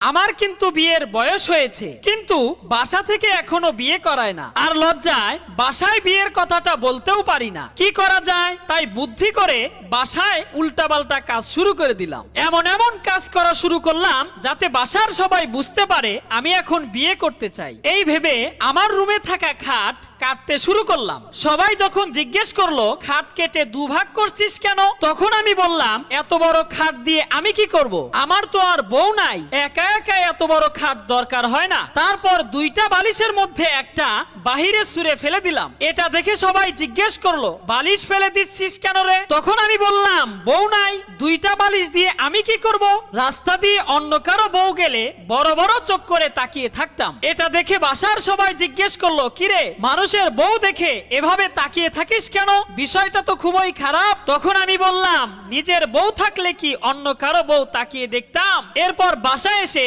আমার কিন্তু বিয়ের বয়স হয়েছে, কিন্তু বাসা থেকে এখনো বিয়ে করায় না। আর লজ্জায় বাসায় বিয়ের কথাটা বলতেও পারি না। কি করা যায় তাই বুদ্ধি করে বাসায় উল্টাপাল্টা কাজ শুরু করে দিলাম। এমন এমন কাজ করা শুরু করলাম যাতে বাসার সবাই বুঝতে পারে আমি এখন বিয়ে করতে চাই। এই ভেবে আমার রুমে থাকা খাট কাটতে শুরু করলাম। সবাই যখন জিজ্ঞেস করলো খাট কেটে দুভাগ করছিস কেন, তখন আমি বললাম এত বড় খাট দিয়ে আমি কি করব, আমার তো আর বউ নাই, একা একা এত বড় খাট দরকার হয় না। তারপর দুইটা বালিশের মধ্যে একটা বাহিরে ছুঁড়ে ফেলে দিলাম। এটা দেখে সবাই জিজ্ঞেস করলো বালিশ ফেলে দিচ্ছিস কেন রে? তখন আমি বললাম বউ নাই, দুইটা বালিশ দিয়ে আমি কি করব? রাস্তা দিয়ে অন্য কারো বউ গেলে বড় বড় চোখ করে তাকিয়ে থাকতাম। এটা দেখে বাসার সবাই জিজ্ঞেস করলো কিরে, মানুষের বউ দেখে এভাবে তাকিয়ে থাকিস কেন? বিষয়টা তো খুবই খারাপ। তখন আমি বললাম নিজের বউ থাকলে কি অন্য কারো বউ তাকিয়ে দেখতাম? এরপর বাসায় এসে